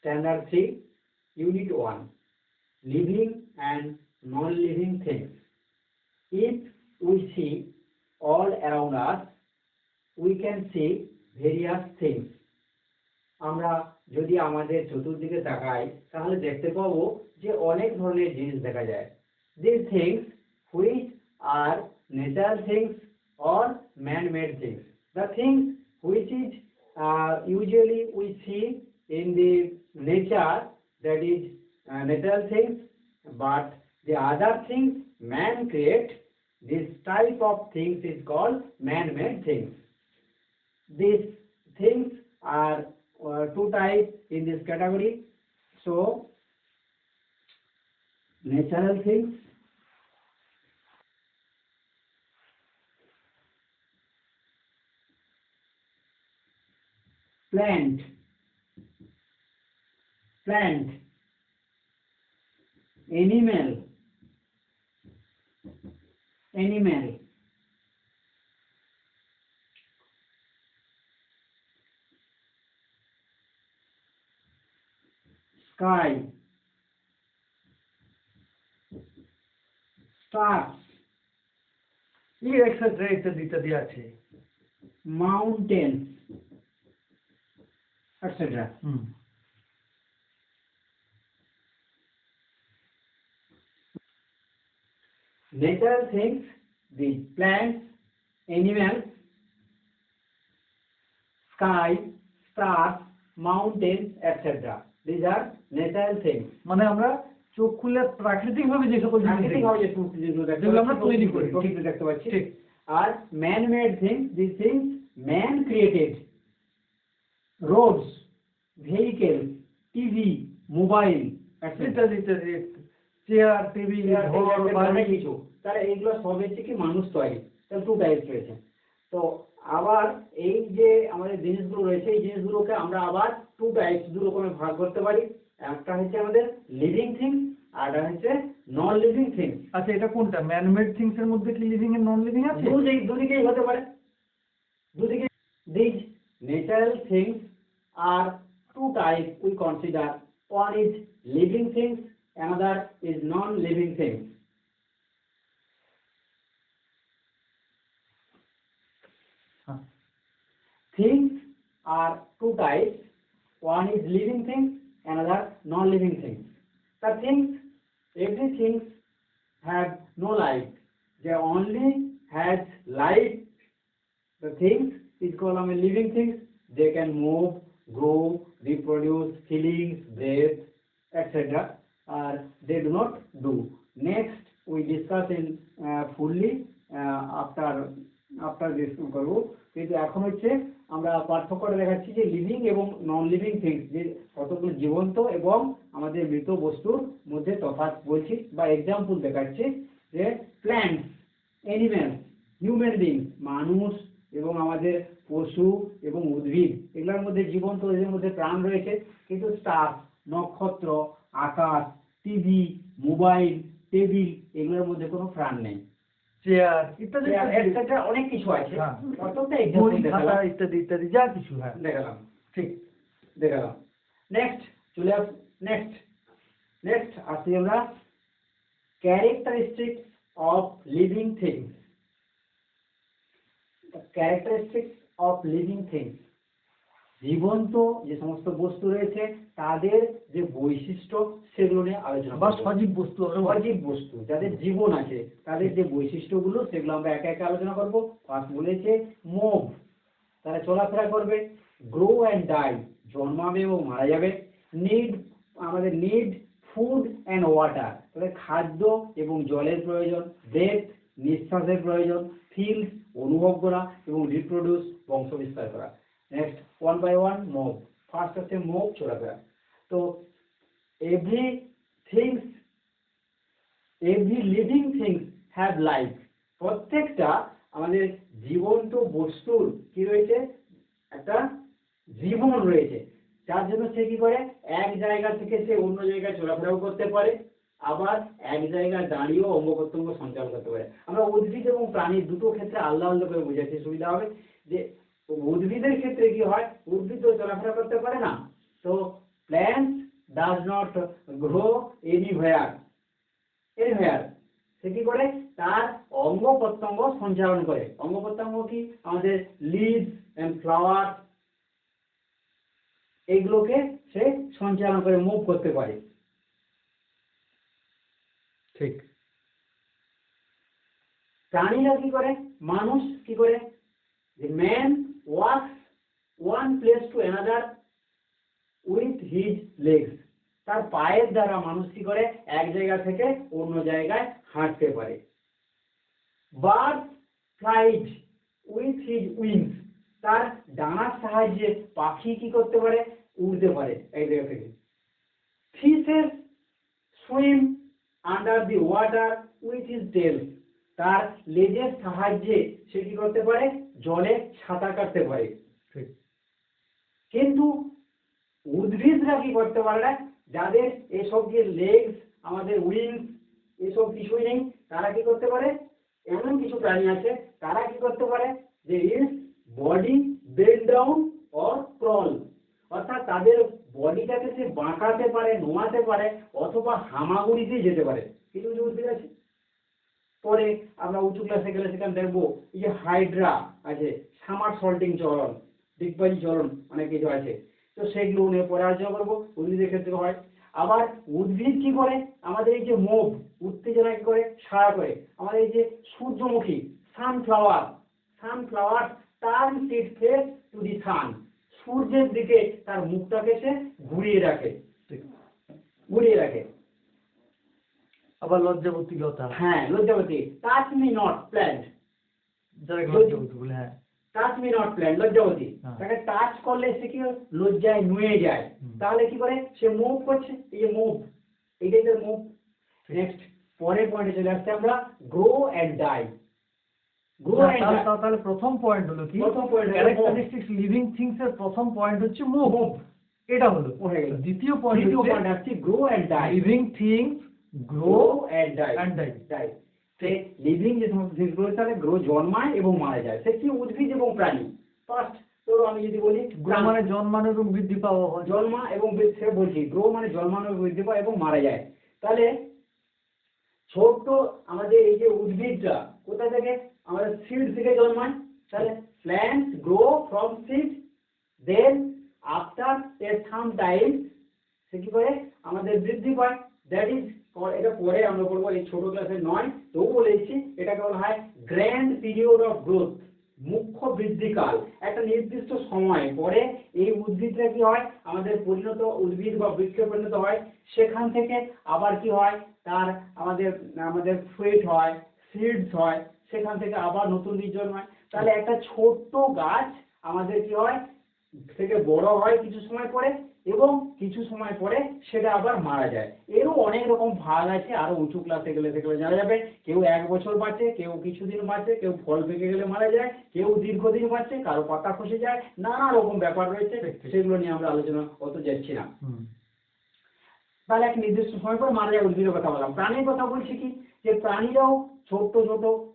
Standard 3, Unit 1, Living and Non-Living Things. If we see all around us, we can see various things. আমরা যদি আমাদের চতুর্দিকে তাকাই তাহলে দেখতে পাবো যে অনেক ধরনের জিনিস দেখা যায়। These things which are natural things or man-made things. The things which is usually we see in the nature, that is natural things, but the other things man create. This type of things is called man-made things. These things are two types in this category. So natural things, plant, animal, sky, stars, etc. ইত্যাদি আছে। mountains, etc. Natural things, the plants, animals, sky, stars, mountains, etc. These are natural things. মানে আমরা চোখ খুললে প্রাকৃতিক ভাবে যে সকল যেগুলো আমরা তৈরি করি দেখতে পাচ্ছি। আর man made things, these things man created. Roads, vehicles, TV, mobile, ইত্যাদি চেয়ার, টেবিল, ঘর, বাড়ি কিছু তারা এইগুলো সব হচ্ছে কি মানুষ তৈরি। তাহলে টু টাইপস রয়েছে। তো আবার এই যে আমাদের জিনিসগুলো রয়েছে এই জিনিসগুলোকে আমরা আবার টু টাইপস দু রকমে ভাগ করতে পারি। একটা হচ্ছে আমাদের লিভিং থিংস আর একটা হচ্ছে নন লিভিং থিংস। আচ্ছা, এটা কোনটা? ম্যানমেড থিংস এর মধ্যে কি লিভিং এন্ড নন লিভিং আছে? দুদিকেই হতে পারে, দুদিকে। These natural things are two types we consider. One is living things, another is non-living things. Things are two types. One is living things, another non-living things. The things, everything have no life. They only has life. The things is called living things. They can move, grow, reproduce, feelings, breathe, etc. They do not do. Next, we discuss in fully after this করব। কিন্তু এখন হচ্ছে আমরা পার্থক্যটা দেখাচ্ছি যে living এবং নন living things, যে কতগুলো জীবন্ত এবং আমাদের মৃত বস্তুর মধ্যে তফাৎ বলছি বা এক্সাম্পল দেখাচ্ছি। যে প্ল্যান্টস, অ্যানিম্যালস, হিউম্যান বিংস, মানুষ এবং আমাদের পশু এবং উদ্ভিদ, এগুলোর মধ্যে জীবন্ত, এদের মধ্যে প্রাণ রয়েছে। কিন্তু স্টার, নক্ষত্র, আকাশ, টিভি, মোবাইল, টেবিল, এগুলোর মধ্যে কোনো প্রাণ নেই। চেয়ার ইত্যাদি অনেক কিছু আছে। ইত্যাদি যা কিছু দেখালাম, ঠিক দেখালাম। নেক্সট আসি আমরা characteristics of living things. Characteristics of living things, জীবন্ত যে সমস্ত বস্তু রয়েছে তাদের যে বৈশিষ্ট্য সেগুলো নিয়ে আলোচনা বা সজীব বস্তু যাদের জীবন আছে তাদের যে বৈশিষ্ট্যগুলো সেগুলো আমরা একে একে আলোচনা করবো। ফার্স্ট বলেছে মুভ, তারা চলাফেরা করবে। গ্রো অ্যান্ড ডাই, জন্মাবে এবং মারা যাবে। আমাদের নিড ফুড অ্যান্ড ওয়াটার, তাদের খাদ্য এবং জলের প্রয়োজন। ব্রেথ, নিঃশ্বাসের প্রয়োজন। ফিলস, অনুভব করা এবং রিপ্রোডিউস, বংশ বিস্তার করা। Next one by one move. First হচ্ছে মুভ, চলাফেরা। তো every living things have life. প্রত্যেকটা আমাদের জীবন্ত বস্তুর কি রয়েছে, একটা জীবন রয়েছে, যার জন্য সে কি করে এক জায়গা থেকে সে অন্য জায়গায় চলাফেরাও করতে পারে, আবার এক জায়গায় দাঁড়িয়েও অঙ্গ প্রত্যঙ্গ সঞ্চালন করতে পারে। আমরা উদ্ভিদ এবং প্রাণীর দুটো ক্ষেত্রে আলাদা আলাদা করে বোঝাতে সুবিধা হবে। যে উদ্ভিদের ক্ষেত্রে কি হয়, উদ্ভিদ তো চলাফেরা করতে পারে না, তো plants does not grow anywhere, সে কি করে, তার অঙ্গ প্রত্যঙ্গ সঞ্চালন করে। অঙ্গ প্রত্যঙ্গ কি, আমাদের লিভস এন্ড ফ্লাওয়ার, এগুলোকে সে সঞ্চালন করে, মুভ করতে পারে। ঠিক। প্রাণীরা কি করে, মানুষ কি করে, the man walks one place to another with his legs, তার পায়ের দ্বারা মানুষ কি করে, এক জায়গা থেকে অন্য জায়গায় হাঁটতে পারে। Bird flight with his wings, তার ডানার সাহায্যে পাখি কি করতে পারে, উড়তে পারে এক জায়গা থেকে। Fishes swim under the water with his tail, তার লেজের সাহায্যে সে কি করতে পারে, জলে সাঁতার কাটতে পারে। কিন্তু উদ্ভিদরা কি করতে পারে না, যাদের এসব যে লেগস, আমাদের উইংস, এসব কিছুই নেই, তারা কি করতে পারে, এমন কিছু প্রাণী আছে তারা কি করতে পারে, যে is body bend down or crawl, অর্থাৎ তাদের বডিটাকে সে বাঁকাতে পারে, নোয়াতে পারে, অথবা হামাগুড়িতে যেতে পারে। কিছু কিছু উদ্ভিদ আছে। পরে আমরা উঁচু ক্লাসে গেলে সেখানে দেখবো এই যে হাইড্রা আছে, সামার সল্টিং চলন, ডিগবাজি চলন অনেক কিছু আছে, তো সেগুলো নিয়ে পরে আলোচনা করবো, উদ্ভিদের ক্ষেত্রে হয়। আবার উদ্ভিদ কি করে, আমাদের এই যে মোভ, উত্তেজনা কি করে, সাড়া করে। আমাদের এই যে সূর্যমুখী, sunflower turns its face to the sun, সূর্যের দিকে তার মুখটাকে সে ঘুরিয়ে রাখে। আবার লজ্জাবতী লতা, হ্যাঁ লজ্জাবতী, টাচ মি নট প্ল্যান্ট, যারা লজ্জাবতী বলে, হ্যাঁ টাচ মি নট প্ল্যান্ট, লজ্জাবতী, তাকে টাচ করলে সে কি লজ্জায় নুয়ে যায়, তাহলে কি করে, সে মুভ করছে, এই যে মুভ, এইটাই তার মুভ। নেক্সট পরের পয়েন্টে চলে আসছে আমরা, গ্রো এন্ড ডাই। তাহলে প্রথম পয়েন্ট হলো কি, প্রথম পয়েন্ট ক্যারেক্টারিস্টিক্স লিভিং থিংস এর প্রথম পয়েন্ট হচ্ছে মুভ, এটা হলো। দ্বিতীয় পয়েন্ট হচ্ছে grow and die. Living things grow and die. সে লিভিং যে সমস্ত জিনিসগুলো, তাহলে গ্রো জন্মায় এবং মারা যায়। সে কি উদ্ভিদ এবং প্রাণী। ফার্স্ট ধরো আমি যদি বলি, গ্রো মানে জন্মানো এবং বৃদ্ধি পাওয়া, জন্মা এবং সে বলছি গ্রো মানে জন্মানো, বৃদ্ধি পাওয়া এবং মারা যায়। তাহলে ছোট্ট আমাদের এই যে উদ্ভিদটা কোথা থেকে, আমাদের সিড থেকে জন্মায়। তাহলে plants grow from seed, then after a some time সে কি করে, আমাদের বৃদ্ধি পায়। দ্যাট ইজ, এটা পরে আমরা বলবো, এই ছোট ক্লাসে নয়, তবু বলেছি এটাকে বলা হয় গ্র্যান্ড পিরিয়ড অফ গ্রোথ, মুখ্য বৃদ্ধিকাল। একটা নির্দিষ্ট সময় পরে এই উদ্ভিদটা কি হয়, আমাদের পরিণত উদ্ভিদ বা বৃক্ষে পরিণত হয়। সেখান থেকে আবার কি হয়, তার আমাদের ফ্রুইট হয়, সিডস হয়, সেখান থেকে আবার নতুন বীজ জন্মায়। তাহলে একটা ছোট্ট গাছ আমাদের কি হয়, থেকে বড় হয় কিছু সময় পরে, এবং কিছু সময় পরে সেটা আবার মারা যায়। এরও অনেক রকম ভাগ আছে, আরো উঁচু ক্লাসে গেলে সেগুলো জানা যাবে। কেউ 1 বছর বাঁচে, কেউ কিছুদিন বাঁচে, কেউ ফল পেকে গেলে মারা যায়, কেউ দীর্ঘদিন বাঁচে, কারো পাতা খসে যায়, নানা রকম ব্যাপার রয়েছে, সেগুলো নিয়ে আমরা আলোচনা অত যাচ্ছি না। তাহলে এক নির্দিষ্ট সময় পর মারা যায়, উদ্ভিদের কথা বললাম। প্রাণীর কথা বলছি কি, যে প্রাণীরাও ছোট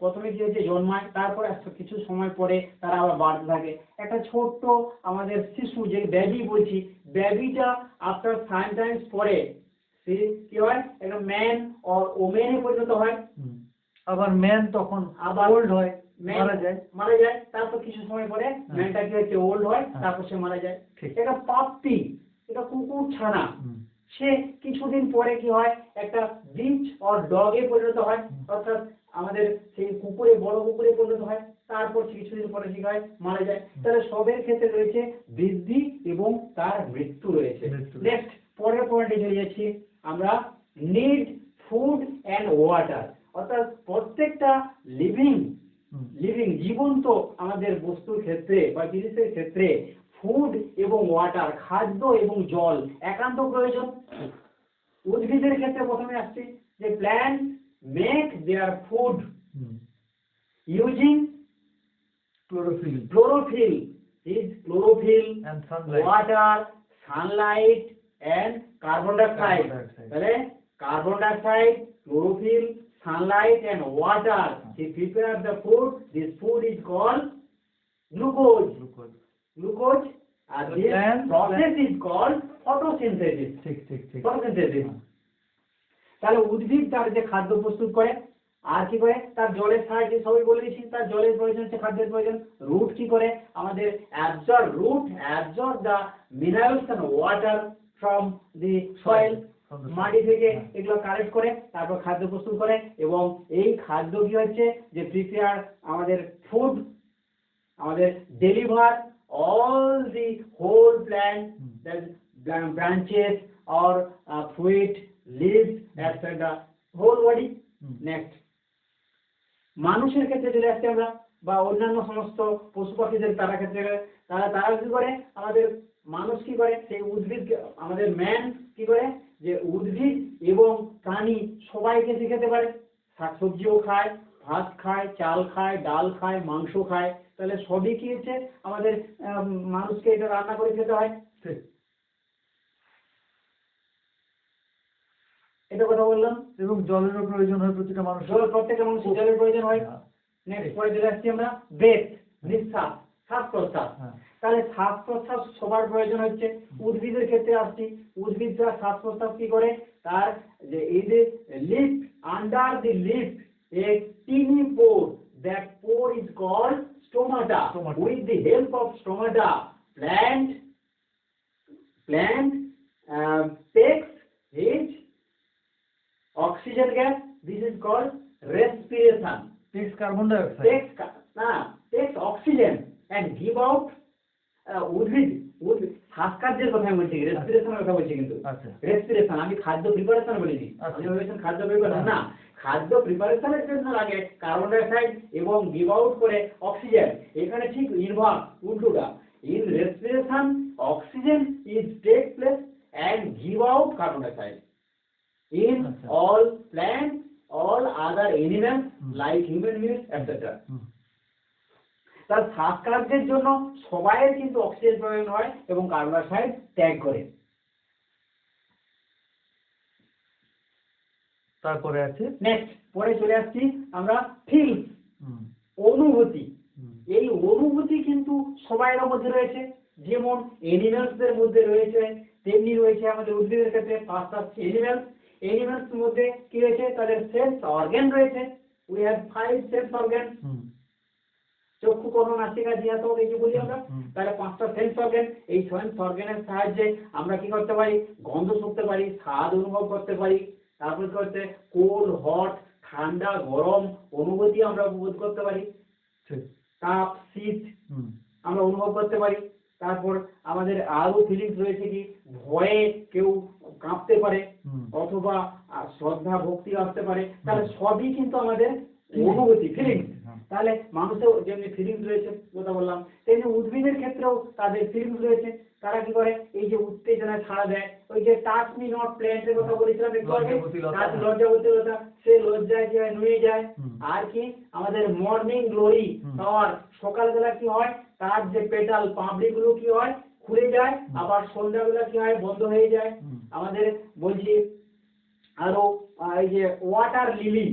প্রথমে কি হচ্ছে, জন্মায়, তারপরে কিছু সময় পরে তারা আবার বাড়তে থাকে। একটা ছোট্ট আমাদের শিশু, যে বেবি বলছি, বেবিটা আফটার সাম টাইমস পরে সে কি হয়, একটা ম্যান অর ওমেনে পরিণত হয়। আবার ম্যান তখন আবার ওল্ড হয়, মারা যায়। তারপর কিছু সময় পরে ম্যানটা কি হচ্ছে, ওল্ড হয়, তারপর সে মারা যায়। এটা পাপ্পি, এটা কুকুর ছানা, সে কিছুদিন পরে কি হয়, একটা বিচ অর ডগে পরিণত হয়, অর্থাৎ আমাদের সেই কুকুরে, বড় কুকুরে পরিণত হয়। তারপর কিছুদিন পরে কি হয়, মারা যায়। তাহলে সবের ক্ষেত্রে রয়েছে বৃদ্ধি এবং তার মৃত্যু রয়েছে। নেক্সট পরের পয়েন্টে চলে যাচ্ছি আমরা, নিড ফুড অ্যান্ড ওয়াটার, অর্থাৎ প্রত্যেকটা লিভিং জীবন্ত আমাদের বস্তুর ক্ষেত্রে বা জিনিসের ক্ষেত্রে ফুড এবং ওয়াটার, খাদ্য এবং জল একান্ত প্রয়োজন। উদ্ভিদের ক্ষেত্রে প্রথমে আসছে যে plant make their food using chlorophyll and water, sunlight and carbon dioxide. তাহলে carbon dioxide, chlorophyll, sunlight and water, he prepares the food. This food is called glucose. this process is called photosynthesis. ঠিক ঠিক ঠিক photosynthesis. তাহলে উদ্ভিদ তার যে খাদ্য প্রস্তুত করে আর কি করে, তার জলের সাহায্যে, সবাই বলে দিচ্ছি, তার জলের প্রয়োজন হচ্ছে, খাদ্যের প্রয়োজন। রুট কি করে, আমাদের absorb the minerals and water from the soil, মাটি থেকে এগুলো কালেক্ট করে তারপর খাদ্য প্রস্তুত করে, এবং এই খাদ্য কি হচ্ছে যে প্রিপেয়ার আমাদের ফুড, আমাদের deliver all the whole plant, the branches or fruit, leaves, etc. whole body. Next, মানুষের ক্ষেত্রে চলে আসছে আমরা, বা অন্যান্য সমস্ত পশু পাখিদের তারা ক্ষেত্রে তারা কি করে, আমাদের মানুষ কি করে, সেই উদ্ভিদ, আমাদের ম্যান কি করে, যে উদ্ভিদ এবং প্রাণী সবাইকে খেতে পারে, শাকসবজিও খায়, ভাত খায়, চাল খায়, ডাল খায়, মাংস খায়, তাহলে সবই কি হচ্ছে আমাদের মানুষকে এটা রান্না করে খেতে হয়। এটা কথা বললাম। এবং জলেরও প্রয়োজন হয় প্রত্যেকটা মানুষের, প্রত্যেকটা মানুষের জলের প্রয়োজন হয়। নেক্সট পরে চলে আসছি আমরা ব্রেথ, নিঃশ্বাস, শ্বাস প্রশ্বাস। তাহলে শ্বাস প্রশ্বাস সবার প্রয়োজন হচ্ছে। উদ্ভিদের ক্ষেত্রে আসছি, উদ্ভিদরা শ্বাস প্রশ্বাস কি করে, তার যে এই যে leaf, under the leaf a tiny pore, that pore is called stomata. With the help of stomata, plant takes its oxygen gas. This is called respiration. Takes carbon dioxide. Takes oxygen and give out উদ্ভিদ শ্বাসকার্যের কথা বলছি, রেসপিরেশনের কথা বলছি, কিন্তু respiration, আমি খাদ্য preparation বলিনি, আপনি ভেবেছেন খাদ্য প্রিপারেশন, না, খাদ্য প্রিপারেশনের জন্য লাগে কার্বন ডাইঅক্সাইড এবং গিভ আউট করে অক্সিজেন। এখানে ঠিক ইনভার্স, উল্টোটা। In respiration oxygen is take place and give out carbon dioxide. In all plants, all other animals like human beings, etc. তার শ্বাসকার্যের জন্য সবাইয়ের কিন্তু অক্সিজেন প্রয়োজন হয় এবং কার্বন ডাইঅক্সাইড ত্যাগ করে। তারপরে আছে নেক্সট, পরে চলে আসছি আমরা ফিলস, অনুভূতি। এই অনুভূতি কিন্তু সবাইয়ের মধ্যে রয়েছে, যেমন এনিম্যালসদের মধ্যে রয়েছে তেমনি রয়েছে আমাদের উদ্ভিদের ক্ষেত্রে। ফার্স্ট আসছে এনিম্যালস মধ্যে কি রয়েছে, তাদের সেন্স অর্গান রয়েছে। উই হ্যাভ 5 সেন্স অর্গান, চক্ষু, কর্ণ, নাসিকা, জিহ্বা, ত্বক, এই যে বলি আমরা, তাহলে 5টা সেন্স অর্গান। এই সেন্স অর্গানের সাহায্যে আমরা কি করতে পারি, গন্ধ শুঁকতে পারি, স্বাদ অনুভব করতে পারি, তারপর কি করতে, কোল্ড, হট, ঠান্ডা, গরম অনুভূতি আমরা উপভোগ করতে পারি, তাপ, শীত আমরা অনুভব করতে পারি। তারপর আমাদের আরো ফিলিংস রয়েছে, কি ভয়ে কেউ কাঁপতে পারে, অথবা শ্রদ্ধা ভক্তি আসতে পারে, তাহলে সবই কিন্তু আমাদের অনুভূতি, ফিলিংস। তাহলে মানুষের যেমনি ফিলিংস রয়েছে কথা বললাম, তেমনি উদ্ভিদের ক্ষেত্রেও তাদের ফিলিংস রয়েছে। তারা কি করে, এই যে উত্তেজনায় ছাড়া দেয়, ওই যে টাচ মি নট প্ল্যান্টের কথা বলেছিলাম একটু আগে, লজ্জাবতীলতা, সে লজ্জায় কি হয়, নুয়ে যায়। আর কি আমাদের মর্নিং গ্লোরি, আর সকালবেলা কি হয়, তার যে পেটাল পাপড়ি গুলো কি হয়, খুলে যায়, আবার সন্ধ্যাবেলা কি হয়, বন্ধ হয়ে যায়। আমাদের বলছি আরো এই যে ওয়াটার লিলি,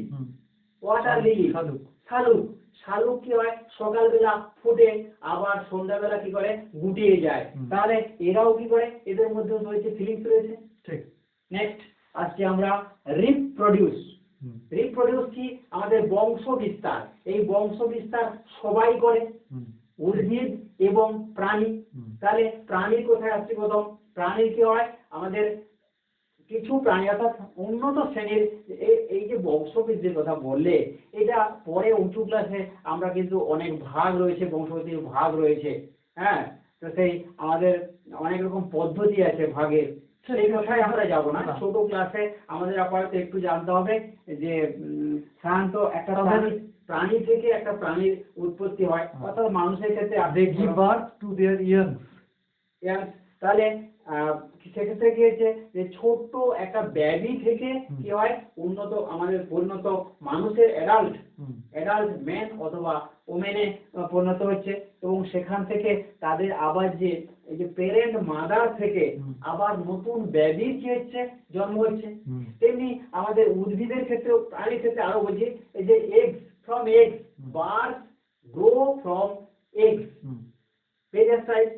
শালুক কি হয়, সকালবেলা ফুটে আবার সন্ধ্যাবেলা কি করে, গুটিয়ে যায়। তাহলে এরাও কি করে, এদের মধ্যে রয়েছে ফিলিংস রয়েছে। ঠিক। নেক্সট আজকে আমরা রিপ্রোডিউস কি, আমাদের বংশ বিস্তার। এই বংশ বিস্তার সবাই করে, উদ্ভিদ এবং প্রাণী। তাহলে প্রাণীর কোথায় আসছে প্রথম, প্রাণীর কি হয়, আমাদের কিছু প্রাণী অর্থাৎ উন্নত শ্রেণীর, এই যে বংশবৃদ্ধির কথা বললে, এটা পরে উঁচু ক্লাসে আমরা কিন্তু অনেক ভাগ রয়েছে, বংশবৃদ্ধির ভাগ রয়েছে। হ্যাঁ, তো সেই আমাদের অনেক রকম পদ্ধতি আছে ভাগের, সেই কথায় আমরা যাব না। ছোট ক্লাসে আমাদের আপাতত একটু জানতে হবে যে সাধারণত একটা প্রাণী থেকে একটা প্রাণীর উৎপত্তি হয়, অর্থাৎ মানুষের ক্ষেত্রে তাহলে সেক্ষেত্রে কি হয়েছে, যে ছোট্ট একটা বেবি থেকে কি হয়, উন্নত আমাদের পরিণত মানুষের অ্যাডাল্ট ম্যান অথবা ওমেনে পরিণত হচ্ছে, এবং সেখান থেকে তাদের আবার যে এই যে প্যারেন্ট মাদার থেকে আবার নতুন বেবি কি হচ্ছে, জন্ম হচ্ছে। তেমনি আমাদের উদ্ভিদের ক্ষেত্রেও, প্রাণীর ক্ষেত্রে আরো বলছি, এই যে eggs, from eggs, birds grow from eggs, পেরিসাইড,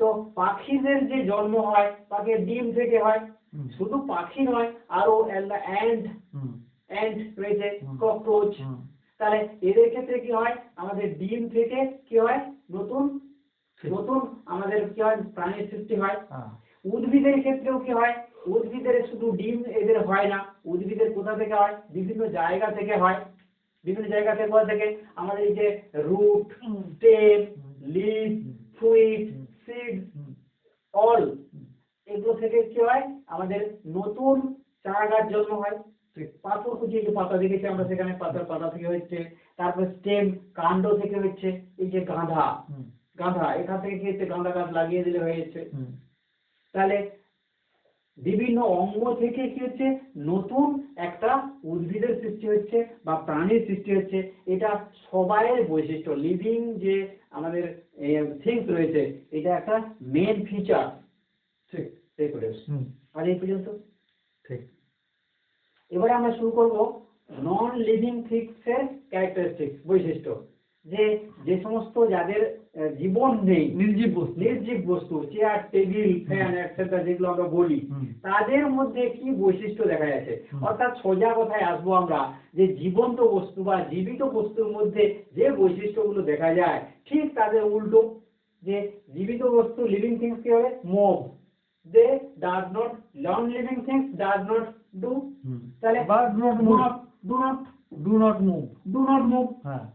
তো পাখিদের যে জন্ম হয় পাখির ডিম থেকে হয়, শুধু পাখি নয় আরো অ্যান্ট রয়েছে, ককরোচ। তাহলে এদের ক্ষেত্রে কি হয়, আমাদের ডিম থেকে কি হয়, নতুন নতুন আমাদের কি হয়, প্রাণীর সৃষ্টি হয়। উদ্ভিদের ক্ষেত্রেও কি হয়, উদ্ভিদের শুধু ডিম এদের হয় না, উদ্ভিদের কোথা থেকে হয়, বিভিন্ন জায়গা থেকে হয়। বিভিন্ন জায়গা থেকে কোথা থেকে, আমাদের এই যে root, stem, leaf, fruit, seed, all, এগুলো থেকে কি হয়, আমাদের নতুন চারা গাছ জন্ম হয়। পাথর কুচি, যে পাতা দেখেছি আমরা, সেখানে পাতার পাতা থেকে হচ্ছে। তারপর স্টেম, কাণ্ড থেকে হচ্ছে এই যে গাঁধা, এখান থেকে কি হচ্ছে, গাঁদা গাছ লাগিয়ে দিলে হয়ে যাচ্ছে। তাহলে বিভিন্ন অঙ্গ থেকে কি হচ্ছে, নতুন একটা উদ্ভিদের সৃষ্টি হচ্ছে বা প্রাণীর সৃষ্টি হচ্ছে। এটা সবাইয়ের বৈশিষ্ট্য, লিভিং যে আমাদের থিংস রয়েছে, এটা একটা মেন ফিচার। ঠিক, আর এই পর্যন্ত ঠিক। এবারে আমরা শুরু করব নন লিভিং থিংসের ক্যারেক্টারিস্টিক্স, বৈশিষ্ট্য। যে সমস্ত যাদের জীবন নেই, নির্জীব বস্তু, চেয়ার, টেবিল, ফ্যান এটসেট্রা যেগুলো আমরা বলি, তাদের মধ্যে কি বৈশিষ্ট্য দেখা যাচ্ছে। অর্থাৎ সোজা কথায় আসবো আমরা, যে জীবন্ত বস্তু বা জীবিত বস্তুর মধ্যে যে বৈশিষ্ট্যগুলো দেখা যায়, ঠিক তাদের উল্টো। যে জীবিত বস্তু, লিভিং থিংস কি হবে, move, they does not, non living things does not do. তাহলে ডু নট মুভ। হ্যাঁ,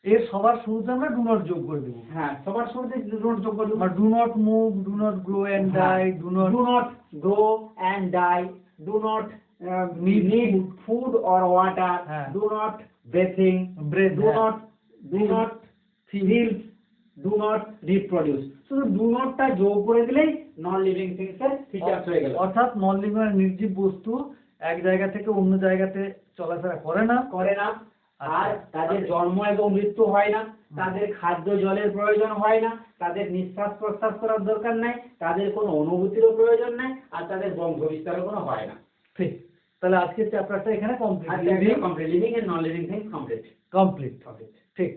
এর সবার শুরুতে আমরা ডু নট যোগ করে দেবো। হ্যাঁ, সবার শুরুতে ডু নট যোগ করে দেবো। Do not move, do not grow and die, do not grow and die, do not need food or water, do not breathe, do not feel, do not reproduce। শুধু ডু নটটা যোগ করে দিলেই নন living things এর features হয়ে গেল। অর্থাৎ non living নির্জীব বস্তু এক জায়গা থেকে অন্য জায়গাতে চলাফেরা করে না। আর তাদের জন্ম এবং মৃত্যু হয় না, তাদের খাদ্য জলের প্রয়োজন হয় না, তাদের নিঃশ্বাস প্রশ্বাস করার দরকার নাই, তাদের কোনো অনুভূতিরও প্রয়োজন নাই, আর তাদের বংশ বিস্তারও কোনো হয় না। ঠিক, তাহলে আজকের চ্যাপ্টারটা এখানে complete. Living and non living things complete. ঠিক।